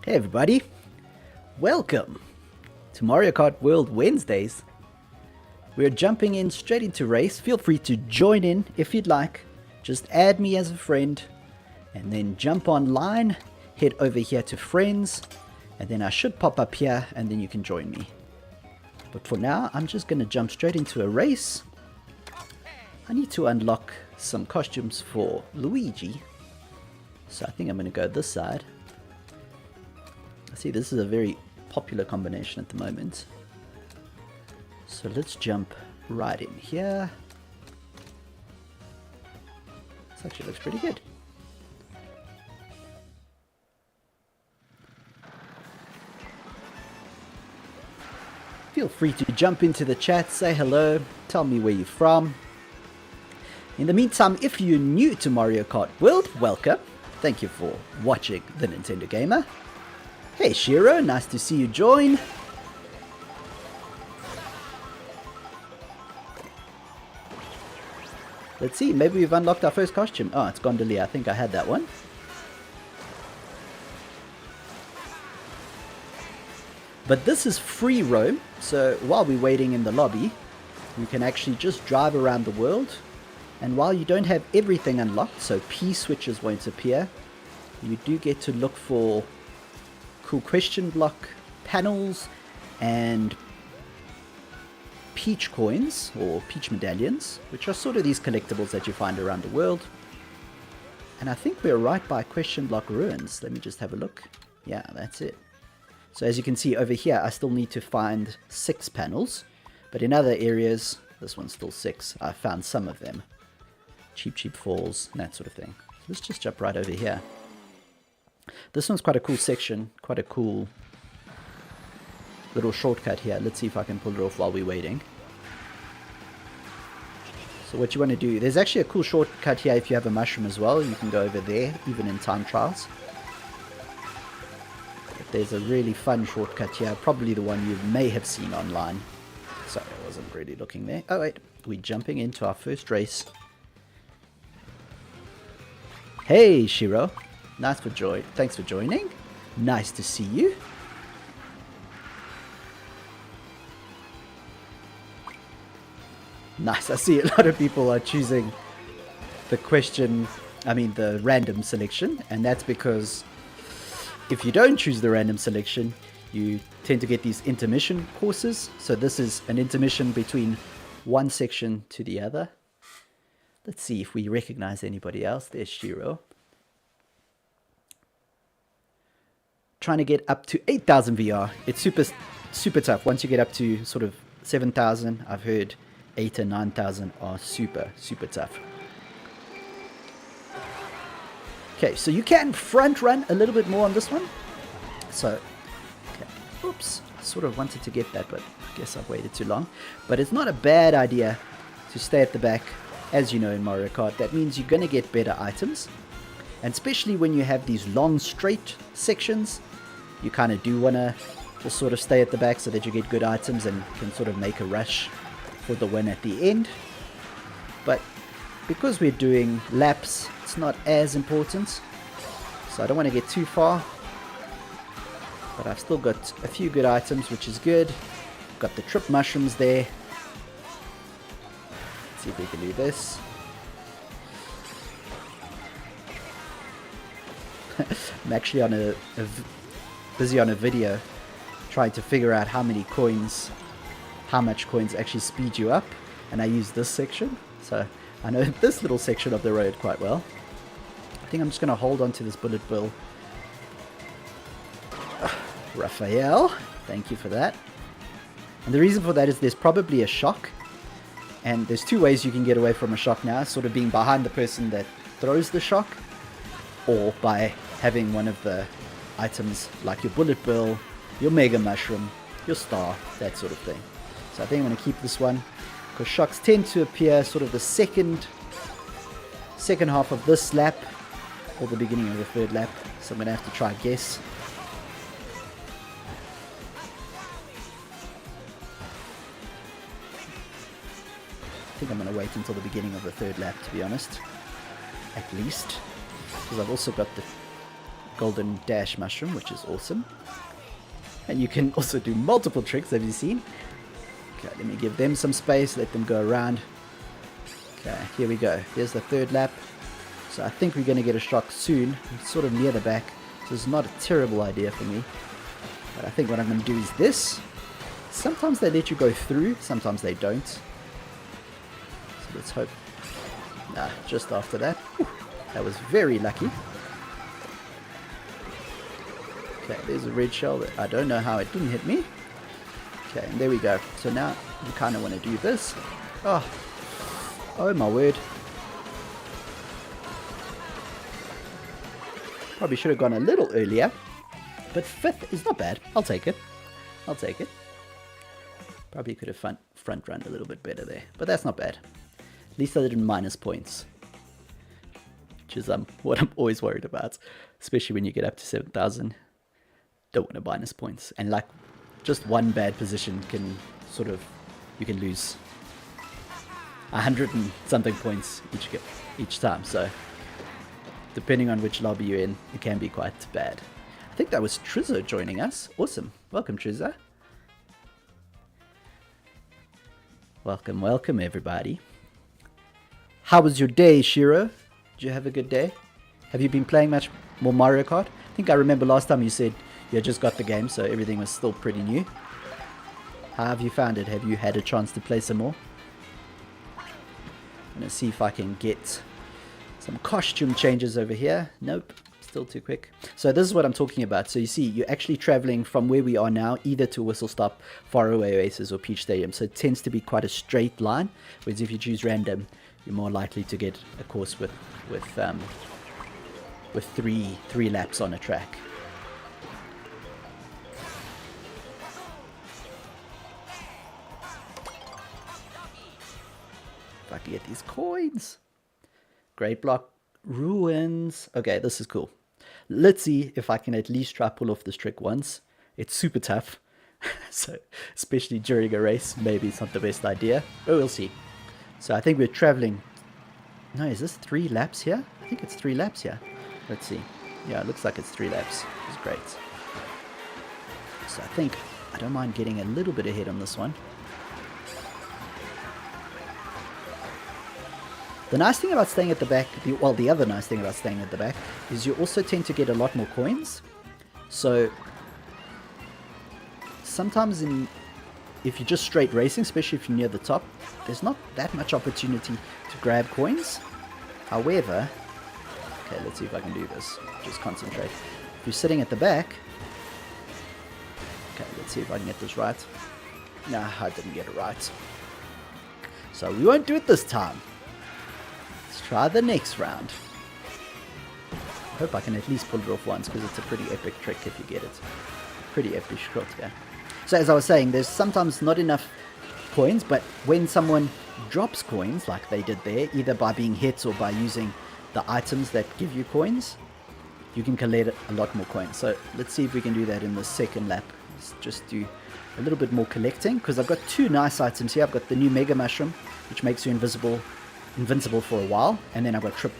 Hey everybody, welcome to Mario Kart World Wednesdays. We're jumping in straight into race. Feel free to join in if you'd like. Just add me as a friend and then jump online, head over here to friends, and then I should pop up here and then you can join me. But for now, I'm just going to jump straight into a race. I need to unlock some costumes for Luigi. So I think I'm going to go this side. See, this is a very popular combination at the moment. So let's jump right in here. This actually looks pretty good. Feel free to jump into the chat, say hello, tell me where you're from. In the meantime, if you're new to Mario Kart World, welcome. Thank you for watching The Nintendo Gamer. Hey Shiro, nice to see you join. Let's see, maybe we've unlocked our first costume. Oh, it's Gondolier. I think I had that one. But this is free roam, so while we're waiting in the lobby, you can actually just drive around the world. And while you don't have everything unlocked, so P switches won't appear, you do get to look for cool question block panels and peach coins or peach medallions, which are sort of these collectibles that you find around the world. And I think we're right by question block ruins. Let me just have a look. Yeah, that's it. So as you can see over here, I still need to find 6 panels, but in other areas, this one's still 6. I found some of them. Cheap falls, and that sort of thing. So let's just jump right over here. This one's quite a cool section, quite a cool little shortcut here. Let's see if I can pull it off while we're waiting. So what you want to do, there's actually a cool shortcut here if you have a mushroom as well. You can go over there, even in time trials. But there's a really fun shortcut here, probably the one you may have seen online. Sorry, I wasn't really looking there. Oh wait, we're jumping into our first race. Hey Shiro. Thanks for joining. Nice to see you. Nice. I see a lot of people are choosing the random selection, and that's because if you don't choose the random selection, you tend to get these intermission courses. So this is an intermission between one section to the other. Let's see if we recognize anybody else. There's Shiro. Trying to get up to 8,000 VR. It's super tough. Once you get up to sort of 7,000, I've heard 8 and 9,000 are super tough. Okay, so you can front run a little bit more on this one. So, okay. Oops, sort of wanted to get that, but I guess I've waited too long. But it's not a bad idea to stay at the back. As you know in Mario Kart, that means you're going to get better items. And especially when you have these long straight sections, you kind of do want to just sort of stay at the back so that you get good items and can sort of make a rush for the win at the end. But because we're doing laps, it's not as important. So I don't want to get too far. But I've still got a few good items, which is good. Got the trip mushrooms there. Let's see if we can do this. I'm actually busy on a video trying to figure out how much coins actually speed you up, and I use this section, so I know this little section of the road quite well. I think I'm just going to hold on to this bullet bill. Raphael, thank you for that. And the reason for that is there's probably a shock, and there's 2 ways you can get away from a shock now, sort of being behind the person that throws the shock, or by having one of the items like your bullet bill, your mega mushroom, your star, that sort of thing. So I think I'm going to keep this one, because shocks tend to appear sort of the second half of this lap, or the beginning of the third lap. So I'm going to have to try and guess. I think I'm going to wait until the beginning of the third lap, to be honest. At least. Because I've also got the golden dash mushroom, which is awesome. And you can also do multiple tricks, have you seen? Okay, let me give them some space, let them go around. Okay, here we go. Here's the third lap. So I think we're going to get a shock soon. It's sort of near the back, so it's not a terrible idea for me. But I think what I'm going to do is this. Sometimes they let you go through, sometimes they don't. So let's hope. Nah, just after that. Whew, that was very lucky. Okay, there's a red shell that I don't know how it didn't hit me. Okay, and there we go. So now you kind of want to do this. Oh my word. Probably should have gone a little earlier. But 5th is not bad. I'll take it. I'll take it. Probably could have front run a little bit better there. But that's not bad. At least I didn't minus points. Which is what I'm always worried about. Especially when you get up to 7,000. Don't want to minus points. And like, just one bad position can sort of, you can lose 100 and something points each time. So, depending on which lobby you're in, it can be quite bad. I think that was Trizzo joining us. Awesome. Welcome, Trizzo. Welcome, welcome, everybody. How was your day, Shiro? Did you have a good day? Have you been playing much more Mario Kart? I think I remember last time you said you had just got the game, so everything was still pretty new. How have you found it? Have you had a chance to play some more? I'm going to see if I can get some costume changes over here. Nope, still too quick. So this is what I'm talking about. So you see, you're actually traveling from where we are now, either to Whistle Stop, Faraway Oasis, or Peach Stadium. So it tends to be quite a straight line, whereas if you choose random, you're more likely to get a course with three laps on a track. If I can get these coins. Great block. Ruins. Okay, this is cool. Let's see if I can at least try pull off this trick once. It's super tough. So, especially during a race, maybe it's not the best idea. But we'll see. So I think we're traveling. No, is this 3 laps here? I think it's 3 laps here. Let's see. Yeah, it looks like it's 3 laps. Which is great. So I think I don't mind getting a little bit ahead on this one. The nice thing about staying at the back, the other nice thing about staying at the back, is you also tend to get a lot more coins. So, sometimes if you're just straight racing, especially if you're near the top, there's not that much opportunity to grab coins. However, okay, let's see if I can do this. Just concentrate. If you're sitting at the back, okay, let's see if I can get this right. Nah, I didn't get it right. So we won't do it this time. Try the next round. I hope I can at least pull it off once, because it's a pretty epic trick if you get it. Pretty epic shot, yeah. So as I was saying, there's sometimes not enough coins, but when someone drops coins, like they did there, either by being hit or by using the items that give you coins, you can collect a lot more coins. So let's see if we can do that in the second lap. Let's just do a little bit more collecting, because I've got 2 nice items here. I've got the new Mega Mushroom, which makes you invincible for a while, and then I've got trip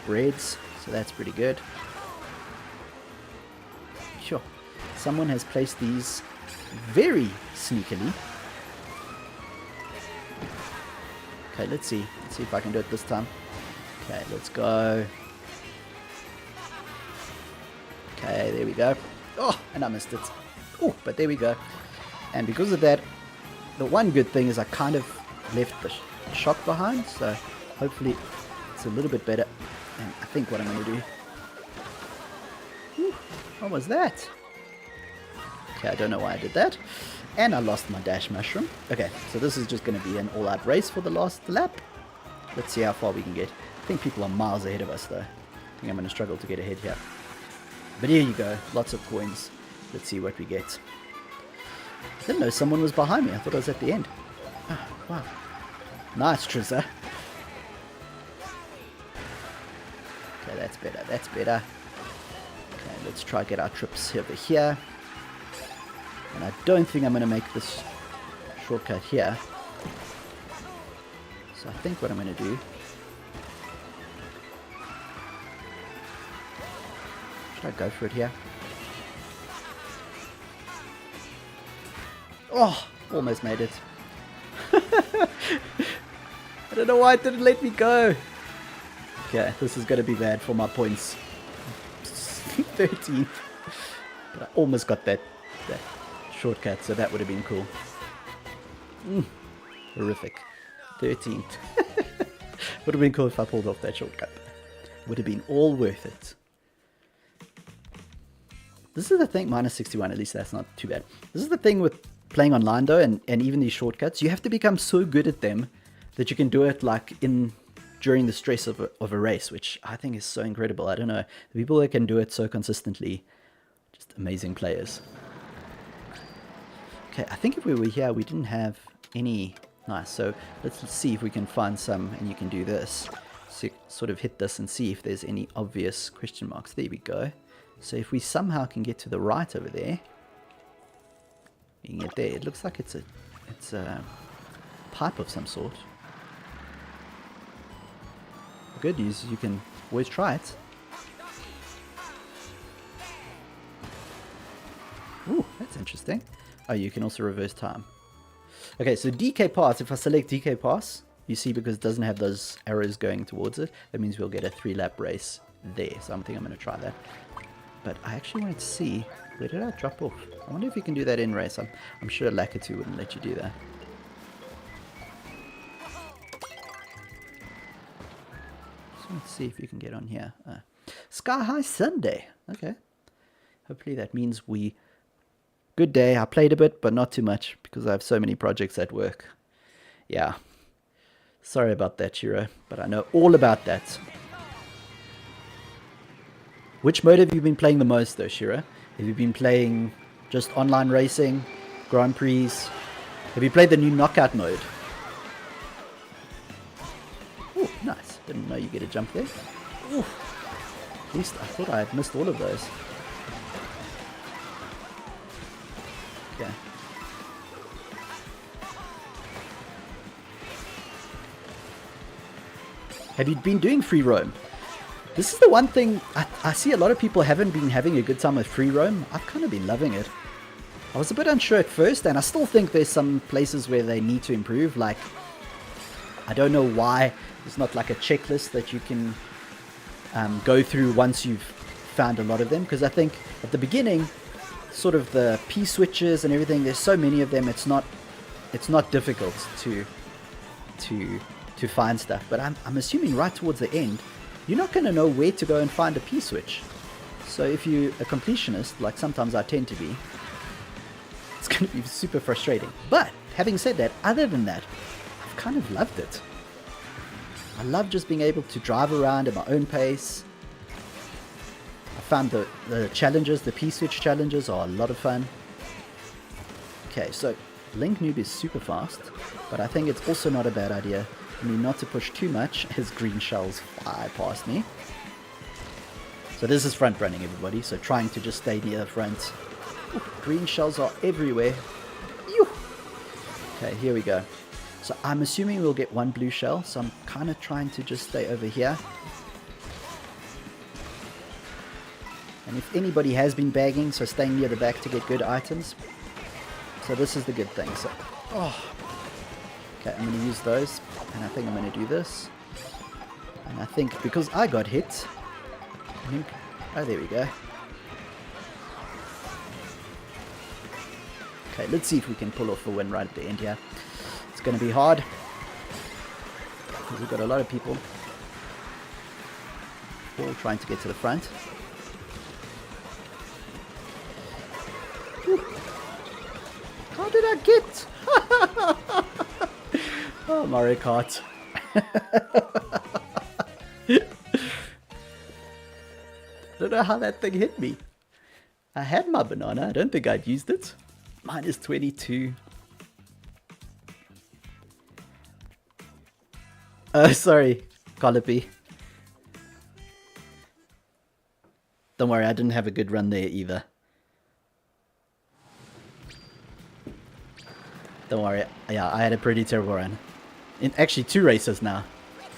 breads, so that's pretty good. Sure, someone has placed these very sneakily. Okay, let's see if I can do it this time. Okay, let's go. Okay, there we go. Oh, and I missed it. Oh, but there we go. And because of that, the one good thing is I kind of left the shock behind, so hopefully it's a little bit better. And I think what I'm going to do, what was that? Okay, I don't know why I did that, and I lost my dash mushroom. Okay, so this is just going to be an all-out race for the last lap. Let's see how far we can get. I think people are miles ahead of us though. I think I'm going to struggle to get ahead here, but here you go, lots of coins. Let's see what we get. I didn't know someone was behind me. I thought I was at the end. Oh, wow. Nice, Trizza. Okay, that's better, that's better. Okay, let's try get our trips over here. And I don't think I'm going to make this shortcut here. So I think what I'm going to do, Should I go for it here? Oh, almost made it. I don't know why it didn't let me go. Okay, this is going to be bad for my points. 13. But I almost got that shortcut, so that would have been cool. Horrific. 13th. Would have been cool if I pulled off that shortcut. Would have been all worth it. This is the thing, minus 61, at least that's not too bad. This is the thing with playing online though, and even these shortcuts. You have to become so good at them that you can do it like during the stress of a race, which I think is so incredible. I don't know. The people that can do it so consistently, just amazing players. Okay, I think if we were here, we didn't have any... Nice, so let's see if we can find some, and you can do this. So sort of hit this and see if there's any obvious question marks. There we go. So if we somehow can get to the right over there, you can get there. It looks like it's a pipe of some sort. Good news is you can always try it. Ooh, that's interesting. Oh, you can also reverse time. Okay, so DK pass, if I select DK pass, you see because it doesn't have those arrows going towards it, that means we'll get a 3-lap race there. So I think I'm going to try that. But I actually wanted to see, where did I drop off? I wonder if you can do that in race. I'm sure Lakitu wouldn't let you do that. Just want to see if you can get on here. Sky High Sunday. Okay. Hopefully that means we... Good day. I played a bit, but not too much because I have so many projects at work. Yeah. Sorry about that, Shiro, but I know all about that. Which mode have you been playing the most, though, Shiro? Have you been playing just online racing, Grand Prix? Have you played the new knockout mode? Oh, nice. Didn't know you get a jump there. Ooh. At least I thought I had missed all of those. Okay. Have you been doing free roam? This is the one thing I see a lot of people haven't been having a good time with free roam. I've kind of been loving it. I was a bit unsure at first, and I still think there's some places where they need to improve. Like, I don't know why there's not like a checklist that you can go through once you've found a lot of them. Because I think at the beginning, sort of the P switches and everything, there's so many of them. It's not difficult to find stuff. But I'm assuming right towards the end, you're not going to know where to go and find a P switch. So if you're a completionist, like sometimes I tend to be, it's going to be super frustrating. But having said that, other than that, I've kind of loved it. I love just being able to drive around at my own pace. I found the challenges, the P switch challenges are a lot of fun. Okay, so Link Noob is super fast, but I think it's also not a bad idea for me not to push too much as green shells fly past me. So this is front running, everybody, so trying to just stay near the front. Ooh, green shells are everywhere. Ew. Okay, here we go. So I'm assuming we'll get one blue shell, so I'm kind of trying to just stay over here. And if anybody has been bagging, so staying near the back to get good items. So this is the good thing. So, okay, I'm going to use those, and I think I'm going to do this. And I think because I got hit, oh, there we go. Okay, let's see if we can pull off a win right at the end here. It's going to be hard because we've got a lot of people all trying to get to the front. Whew. How did I get? Oh, Mario Kart. I don't know how that thing hit me. I had my banana. I don't think I'd used it. Minus 22. Oh, sorry, Colopy. Don't worry, I didn't have a good run there either. Don't worry. Yeah, I had a pretty terrible run. In actually 2 races now.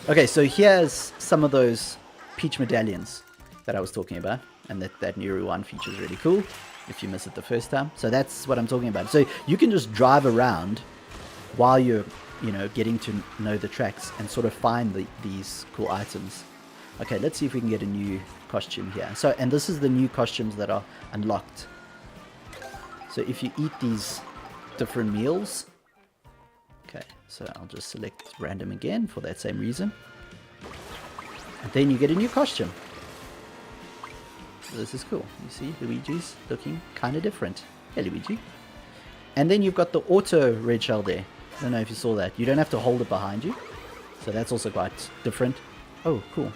Okay, so here's some of those peach medallions that I was talking about. and that new rewind feature is really cool if you miss it the first time. So that's what I'm talking about. So you can just drive around while you're, getting to know the tracks and sort of find these cool items. Okay, let's see if we can get a new costume here. So, and this is the new costumes that are unlocked. So if you eat these different meals, okay, so I'll just select random again for that same reason. And then you get a new costume. So this is cool. You see Luigi's looking kind of different. Hey Luigi. And then you've got the auto red shell there. I don't know if you saw that. You don't have to hold it behind you. So that's also quite different. Oh, cool.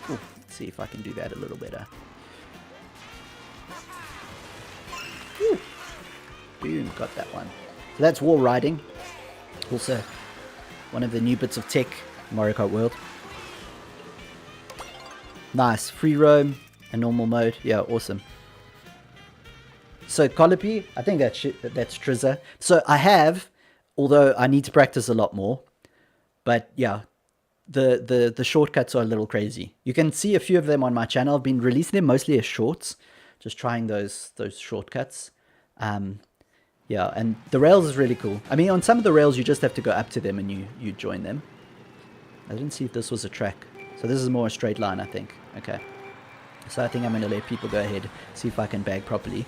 Ooh, let's see if I can do that a little better. Ooh. Boom, got that one. So that's wall riding. Also, one of the new bits of tech in Mario Kart World. Nice. Free roam and normal mode. Yeah, awesome. So Colopy, I think that's Trizza. So I have, although I need to practice a lot more. But yeah, the shortcuts are a little crazy. You can see a few of them on my channel. I've been releasing them mostly as shorts. Just trying those shortcuts. Yeah, and the rails is really cool. I mean, on some of the rails, you just have to go up to them and you join them. I didn't see if this was a track. So this is more a straight line, I think. Okay. So I think I'm going to let people go ahead, see if I can bag properly.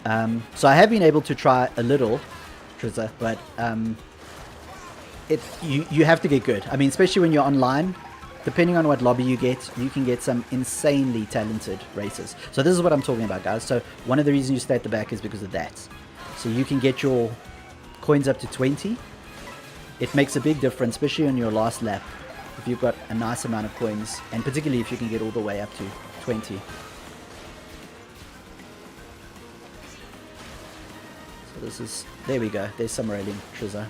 So I have been able to try a little, Trizza, but you have to get good. I mean, especially when you're online, depending on what lobby you can get some insanely talented racers. So this is what I'm talking about, guys. So one of the reasons you stay at the back is because of that. So you can get your coins up to 20. It makes a big difference, especially on your last lap, if you've got a nice amount of coins, and particularly if you can get all the way up to 20. So this is, there we go, there's some railing, Trizza.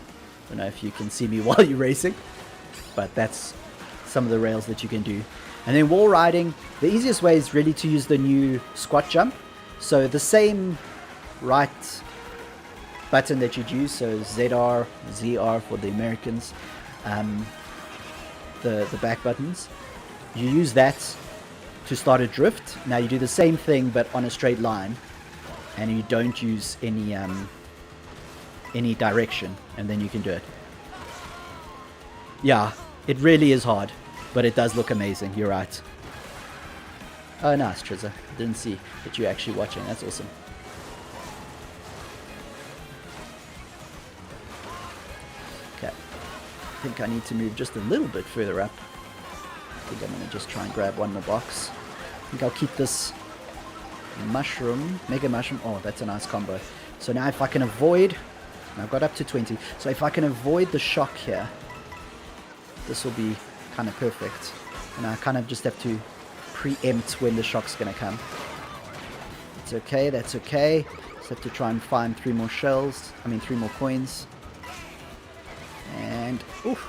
Don't know if you can see me while you're racing, but that's some of the rails that you can do. And then wall riding, the easiest way is really to use the new squat jump. So the same right button that you'd use, so ZR, ZR for the Americans, the back buttons, you use that to start a drift. Now you do the same thing but on a straight line, and you don't use any direction, and then you can do it. Yeah, it really is hard, but it does look amazing. You're right. Oh, nice, Trizza. Didn't see that you're actually watching. That's awesome. Okay. I think I need to move just a little bit further up. I think I'm going to just try and grab one more box. I think I'll keep this mushroom, mega mushroom. Oh, that's a nice combo. So now if I can avoid, I've got up to 20. So if I can avoid the shock here, this will be kind of perfect. And I kind of just have to preempt when the shock's going to come. It's okay, that's okay. Just have to try and find 3 more shells. I mean 3 more coins. And, oof.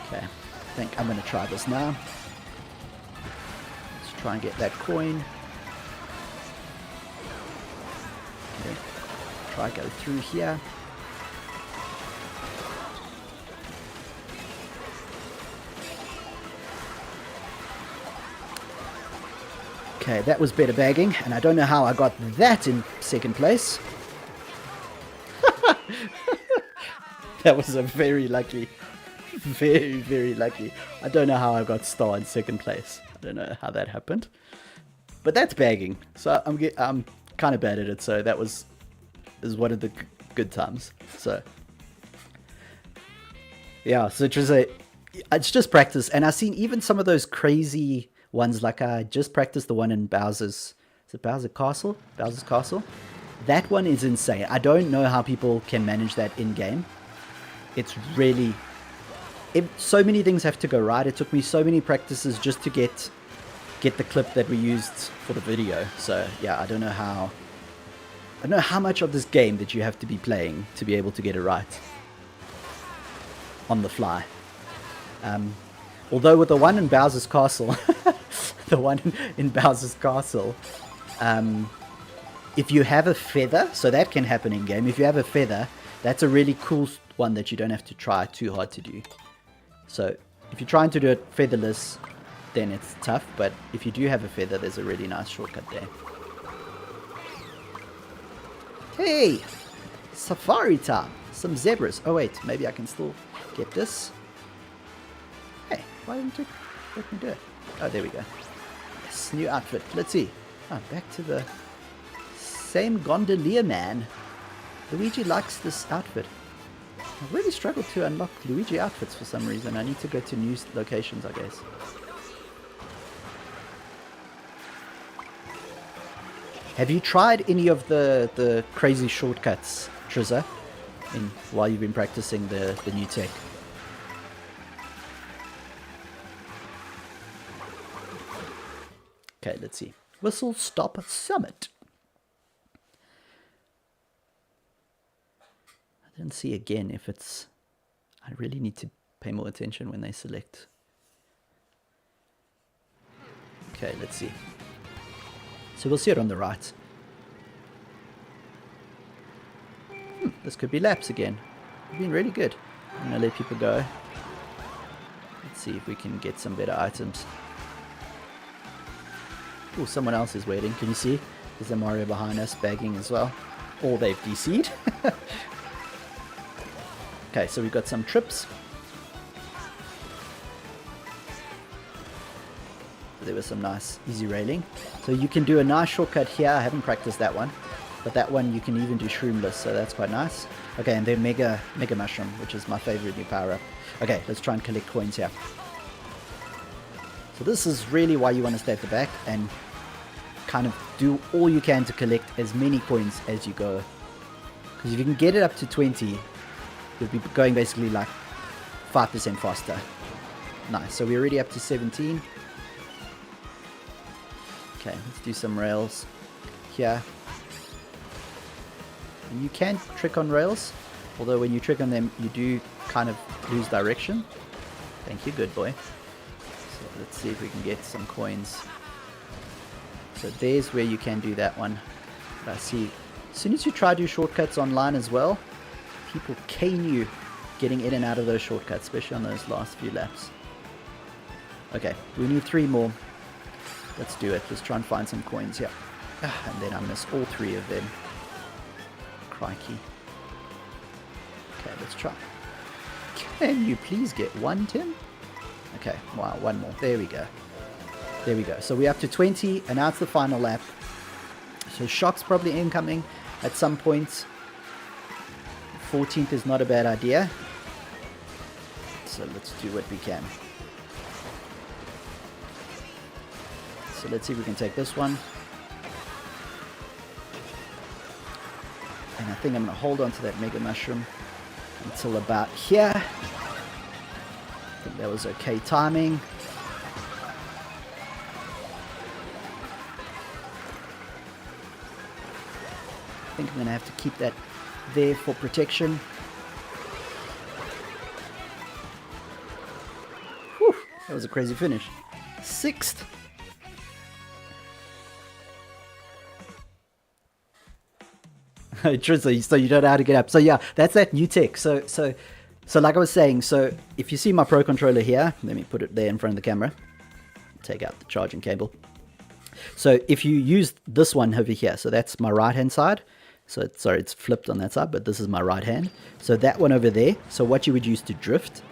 Okay, I think I'm going to try this now. Let's try and get that coin. Okay, try go through here. Okay, that was better bagging, and I don't know how I got that in second place. That was a very lucky, very, very lucky. I don't know how I got star in second place. I don't know how that happened. But that's bagging. So I'm kind of bad at it, so that is one of the good times. So, yeah, so it's just practice. And I've seen even some of those crazy ones, like I just practiced the one in Bowser's, is it Bowser Castle? Bowser's Castle? That one is insane. I don't know how people can manage that in-game. It's really... so many things have to go right. It took me so many practices just to get the clip that we used for the video. So, yeah, I don't know how much of this game that you have to be playing to be able to get it right. On the fly. Although with the one in Bowser's Castle... the one in Bowser's Castle, if you have a feather, so that can happen in game. If you have a feather, that's a really cool one that you don't have to try too hard to do. So If you're trying to do it featherless, then it's tough, but if you do have a feather, there's a really nice shortcut there. Hey! Safari time! Some zebras. Oh wait, maybe I can still get this. Hey, why didn't it let me do it? Oh, there we go. Yes, new outfit. Let's see. Oh, back to the same gondolier man. Luigi likes this outfit. I really struggled to unlock Luigi outfits for some reason. I need to go to new locations, I guess. Have you tried any of the crazy shortcuts, Trizza, while you've been practicing the new tech? Okay, let's see. Whistle Stop Summit. I didn't see again if it's... I really need to pay more attention when they select. Okay, let's see. So we'll see it on the right. This could be laps again. It's been really good. I'm going to let people go. Let's see if we can get some better items. Oh, someone else is waiting. Can you see? There's a Mario behind us bagging as well. Or they've DC'd. Okay, so we've got some trips. There was some nice easy railing. So you can do a nice shortcut here. I haven't practiced that one. But that one you can even do shroomless, so that's quite nice. Okay, and then Mega Mushroom, which is my favorite new power-up. Okay, let's try and collect coins here. So this is really why you want to stay at the back and kind of do all you can to collect as many coins as you go. Because if you can get it up to 20, you'll be going basically like 5% faster. Nice, so we're already up to 17. Okay, let's do some rails here. And you can trick on rails, although when you trick on them, you do kind of lose direction. Thank you, good boy. So let's see if we can get some coins. So there's where you can do that one. But I see, as soon as you try to do shortcuts online as well, people cane you getting in and out of those shortcuts, especially on those last few laps. Okay, we need 3 more. Let's do it. Let's try and find some coins here. And then I miss all 3 of them. Crikey. Okay, let's try. Can you please get 1, Tim? Okay, wow, 1 more. There we go. There we go. So we're up to 20, and now it's the final lap. So Shock's probably incoming at some point. 14th is not a bad idea. So let's do what we can. So let's see if we can take this one. And I think I'm going to hold on to that Mega Mushroom until about here. I think that was okay timing. I think I'm going to have to keep that there for protection. Whew, that was a crazy finish. 6th. True, so you don't know how to get up. So yeah, that's that new tech. So like I was saying, so if you see my Pro Controller here, let me put it there in front of the camera. Take out the charging cable. So if you use this one over here, so that's my right hand side. So sorry, it's flipped on that side, but this is my right hand. So that one over there, so what you would use to drift,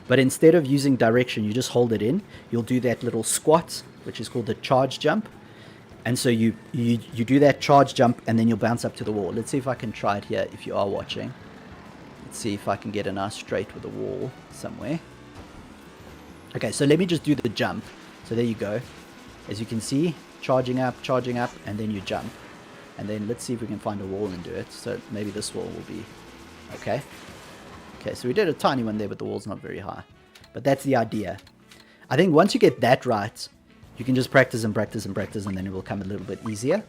but instead of using direction, you just hold it in. You'll do that little squat, which is called the charge jump. And so you do that charge jump, and then you'll bounce up to the wall. Let's see if I can try it here if you are watching. Let's see if I can get a nice straight with a wall somewhere. Okay, so let me just do the jump. So there you go. As you can see, charging up, and then you jump. And then let's see if we can find a wall and do it. So maybe this wall will be okay. Okay, so we did a tiny one there, but the wall's not very high. But that's the idea. I think once you get that right, you can just practice and practice and practice, and then it will come a little bit easier.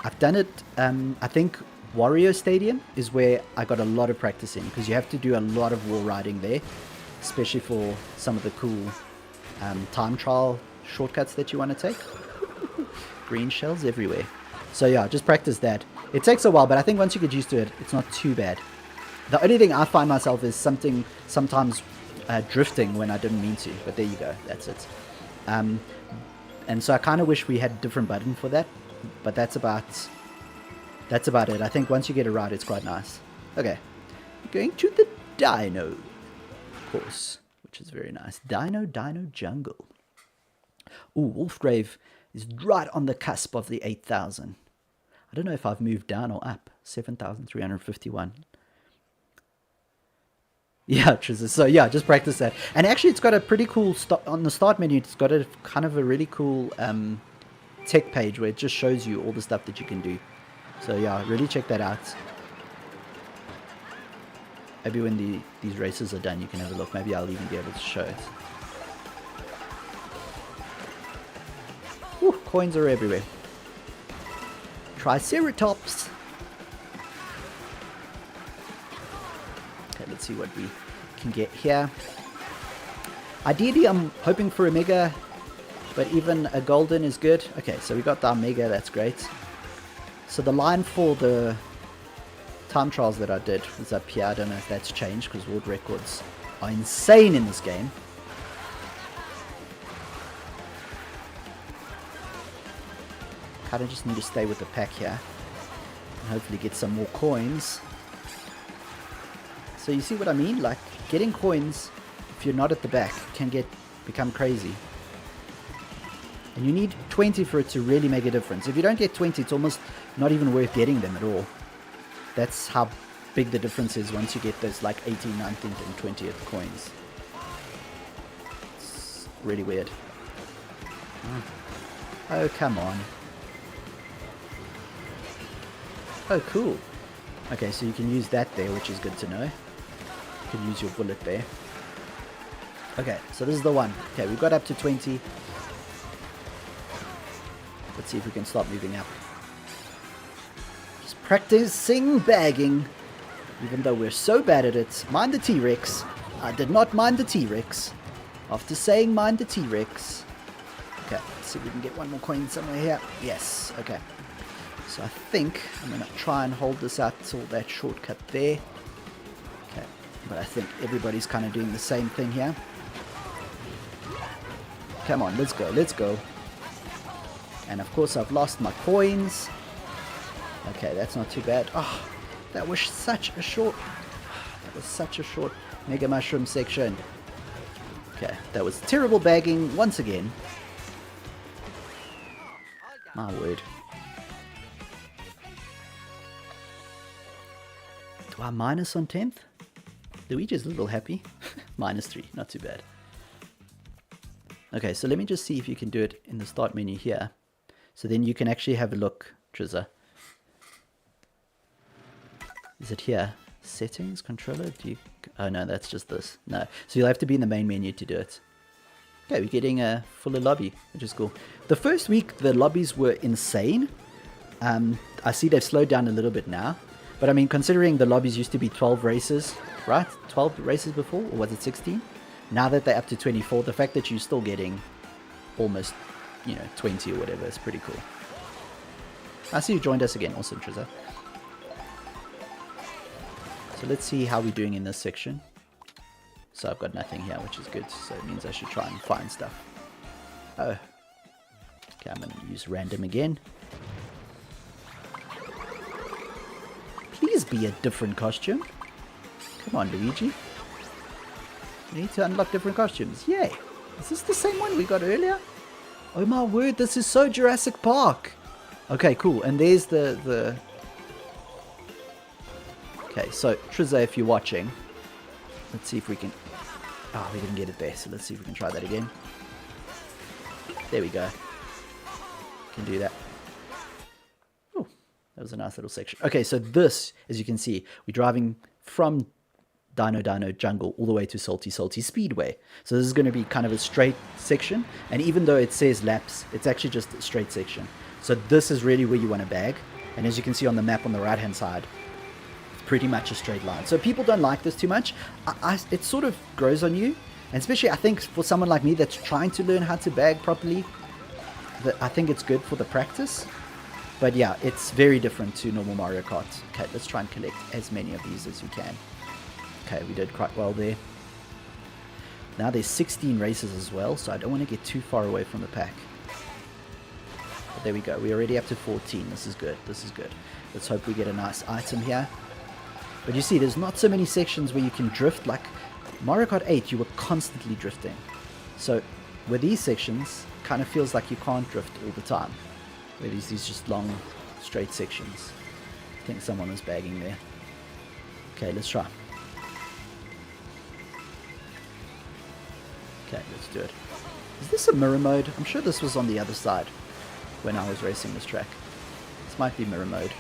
I've done it, I think Wario Stadium is where I got a lot of practice in, because you have to do a lot of wall riding there, especially for some of the cool time trial shortcuts that you want to take. Green shells everywhere. So yeah, just practice that. It takes a while, but I think once you get used to it, it's not too bad. The only thing I find myself is sometimes drifting when I didn't mean to, but there you go, that's it. And so I kind of wish we had a different button for that, but that's about it. I think once you get it right, it's quite nice. Okay, going to the Dino course, which is very nice. Dino Jungle. Ooh, Wolfgrave is right on the cusp of the 8,000. I don't know if I've moved down or up. 7,351. Yeah, so yeah, just practice that. And actually, it's got a pretty cool on the start menu. It's got a kind of a really cool tech page where it just shows you all the stuff that you can do. So yeah, really check that out. Maybe when these races are done, you can have a look. Maybe I'll even be able to show it. Whew, coins are everywhere. Triceratops. Okay, let's see what we can get here. Ideally, I'm hoping for a mega, but even a golden is good. Okay, so we got the mega, that's great. So the line for the time trials that I did was up here. I don't know if that's changed because world records are insane in this game. Kind of just need to stay with the pack here and hopefully get some more coins. So you see what I mean? Like, getting coins, if you're not at the back, can become crazy. And you need 20 for it to really make a difference. If you don't get 20, it's almost not even worth getting them at all. That's how big the difference is once you get those like 18th, 19th, and 20th coins. It's really weird. Oh, come on. Oh, cool. Okay, so you can use that there, which is good to know. You can use your bullet there. Okay, so this is the one. Okay, we've got up to 20. Let's see if we can start moving up. Just practicing bagging. Even though we're so bad at it. Mind the T-Rex. I did not mind the T-Rex. After saying mind the T-Rex. Okay, let's see if we can get one more coin somewhere here. Yes, okay. So I think I'm going to try and hold this out till that shortcut there. Okay, but I think everybody's kind of doing the same thing here. Come on, let's go, let's go. And of course I've lost my coins. Okay, that's not too bad. Oh, that was such a short... That was such a short Mega Mushroom section. Okay, that was terrible bagging once again. My word. Do I minus on 10th? Luigi's a little happy. -3, not too bad. Okay, so let me just see if you can do it in the start menu here. So then you can actually have a look, Trizza. Is it here? Settings, controller, oh no, that's just this. No, so you'll have to be in the main menu to do it. Okay, we're getting a fuller lobby, which is cool. The first week, the lobbies were insane. I see they've slowed down a little bit now. But I mean, considering the lobbies used to be 12 races, right? 12 races before, or was it 16? Now that they're up to 24, the fact that you're still getting almost, 20 or whatever is pretty cool. I see you joined us again. Awesome, Trizza. So let's see how we're doing in this section. So I've got nothing here, which is good. So it means I should try and find stuff. Oh. Okay, I'm going to use random again. Please be a different costume. Come on, Luigi. We need to unlock different costumes. Yay. Is this the same one we got earlier? Oh my word, this is so Jurassic Park. Okay, cool. And there's the... Okay, so Trizza, if you're watching, let's see if we can... Oh, we didn't get it there, so let's see if we can try that again. There we go. Can do that. Oh, that was a nice little section. Okay, so this, as you can see, we're driving from Dino Jungle all the way to Salty Speedway. So this is going to be kind of a straight section, and even though it says laps, it's actually just a straight section. So this is really where you want to bag, and as you can see on the map on the right hand side, it's pretty much a straight line. So people don't like this too much. It sort of grows on you, and especially I think for someone like me that's trying to learn how to bag properly, I think it's good for the practice. But yeah, it's very different to normal Mario Kart. Okay, let's try and collect as many of these as you can. Okay, we did quite well there. Now there's 16 races as well, so I don't want to get too far away from the pack. But there we go. We're already up to 14. This is good. This is good. Let's hope we get a nice item here. But you see, there's not so many sections where you can drift. Like Mario Kart 8, you were constantly drifting. So with these sections, kind of feels like you can't drift all the time. Where these just long, straight sections. I think someone was bagging there. Okay, let's try. Okay, let's do it. Is this a mirror mode? I'm sure this was on the other side when I was racing this track. This might be mirror mode.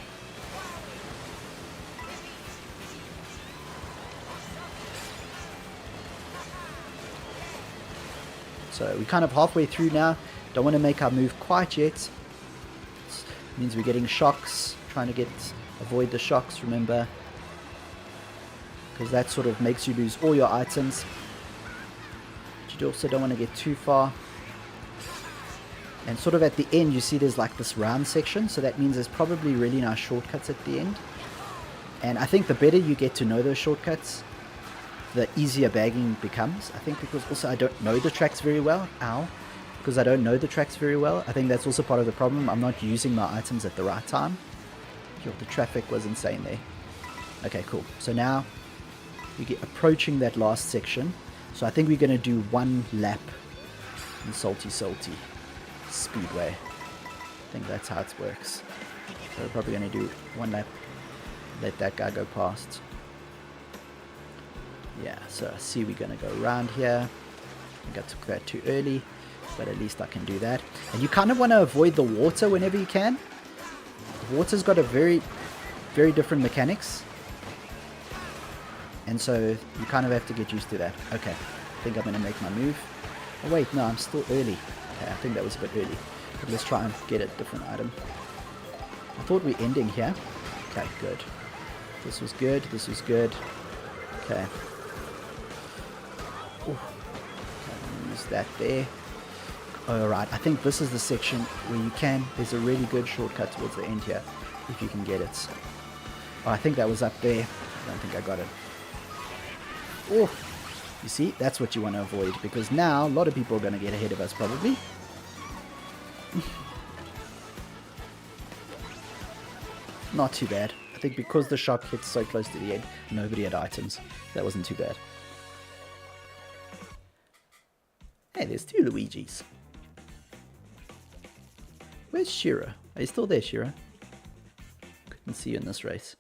So we're kind of halfway through now. Don't want to make our move quite yet. It means we're getting shocks. Trying to avoid the shocks, remember. Because that sort of makes you lose all your items. But you also don't want to get too far. And sort of at the end, you see there's like this round section. So that means there's probably really nice shortcuts at the end. And I think the better you get to know those shortcuts, the easier bagging becomes. I think because also I don't know the tracks very well. Ow. Because I don't know the tracks very well. I think that's also part of the problem. I'm not using my items at the right time. Yo, the traffic was insane there. Okay, cool. So now we get approaching that last section. So I think we're going to do one lap in Salty Speedway. I think that's how it works. So we're probably going to do one lap. Let that guy go past. Yeah, so I see we're going to go around here. I think I took that too early, but at least I can do that. And you kind of want to avoid the water whenever you can. The water's got a very, very different mechanics. And so you kind of have to get used to that. Okay, I think I'm going to make my move. Oh wait, no, I'm still early. Okay, I think that was a bit early. But let's try and get a different item. I thought we're ending here. Okay, good. This was good, this was good. Okay. Ooh. Okay, use that there. Alright, I think this is the section where you can. There's a really good shortcut towards the end here, if you can get it. Oh, I think that was up there. I don't think I got it. Oh, you see, that's what you want to avoid, because now a lot of people are going to get ahead of us probably. Not too bad. I think because the shock hits so close to the end, nobody had items. That wasn't too bad. Hey, there's two Luigis. Where's Shira? Are you still there, Shira? Couldn't see you in this race.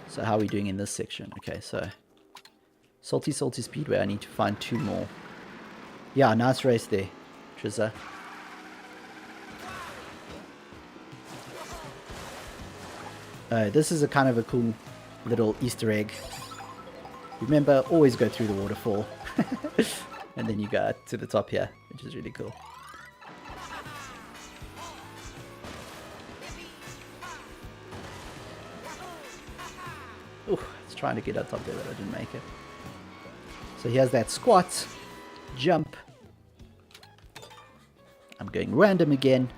So how are we doing in this section? Okay, so Salty Speedway. I need to find two more. Yeah, nice race there, Trizza. This is a kind of a cool little Easter egg. Remember, always go through the waterfall. And then you go to the top here, which is really cool. Ooh, I was trying to get on top there, but I didn't make it. So here's that squat, jump. I'm going random again.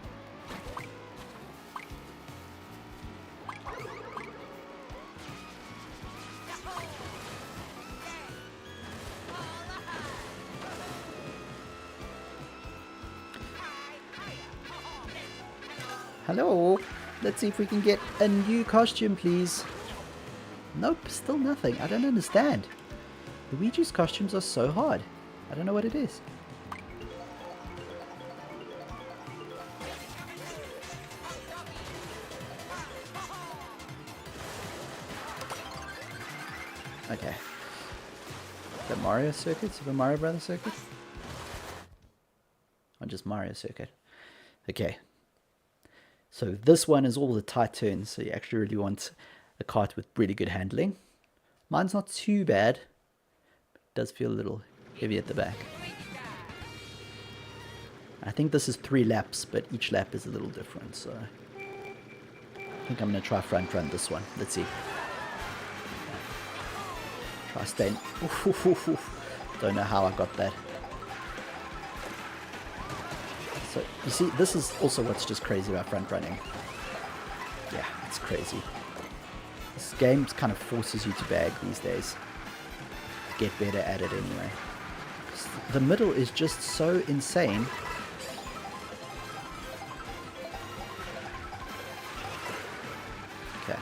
Hello, let's see if we can get a new costume, please. Nope, still nothing. I don't understand. Luigi's costumes are so hard. I don't know what it is. Okay. The Mario Circuit? Super Mario Brothers Circuit? Or just Mario Circuit? Okay. So this one is all the tight turns, so you actually really want a kart with really good handling. Mine's not too bad. It does feel a little heavy at the back. I think this is 3 laps, but each lap is a little different, so I think I'm going to try front run this one. Let's see. Try staying. Don't know how I got that. So, you see, this is also what's just crazy about front running. Yeah, it's crazy. This game kind of forces you to bag these days. Get better at it anyway. The middle is just so insane. Okay.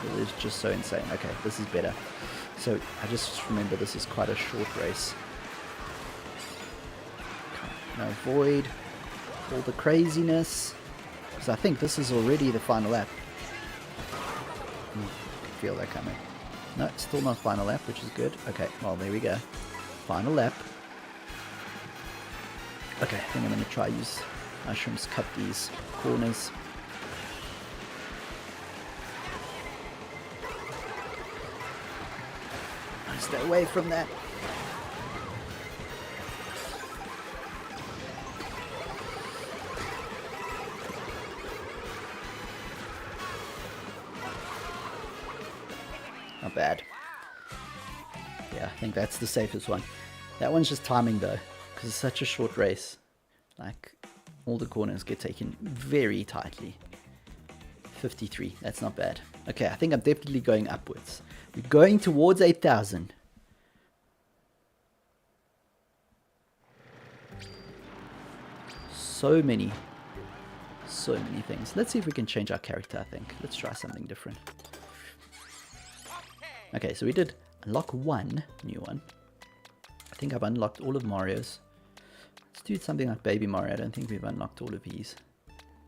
Middle is just so insane. Okay, this is better. So I just remember this is quite a short race. Now avoid all the craziness, because I think this is already the final lap. Feel that coming. No, still not final lap, which is good. Okay, well, there we go. Final lap. Okay, I think I'm going to try use mushrooms, cut these corners. Stay away from that. Not bad. Yeah, I think that's the safest one. That one's just timing though, because it's such a short race. Like, all the corners get taken very tightly. 53, that's not bad. Okay, I think I'm definitely going upwards. We're going towards 8,000. So many things. Let's see if we can change our character, I think. Let's try something different. Okay, so we did unlock one new one. I think I've unlocked all of Mario's. Let's do something like Baby Mario. I don't think we've unlocked all of these.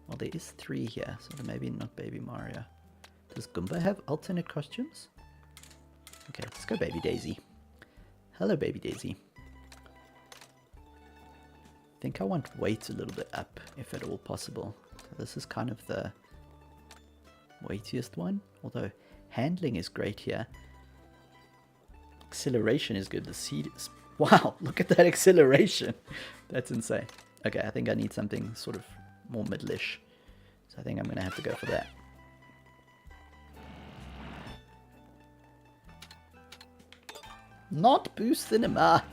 Well, there is 3 here, so maybe not Baby Mario. Does Goomba have alternate costumes? Okay, let's go Baby Daisy. Hello, Baby Daisy. I think I want weight a little bit up, if at all possible. So this is kind of the weightiest one, although handling is great here. Acceleration is good. The seed is... Wow, look at that acceleration. That's insane. Okay, I think I need something sort of more middle-ish. So I think I'm going to have to go for that. Not Boo Cinema.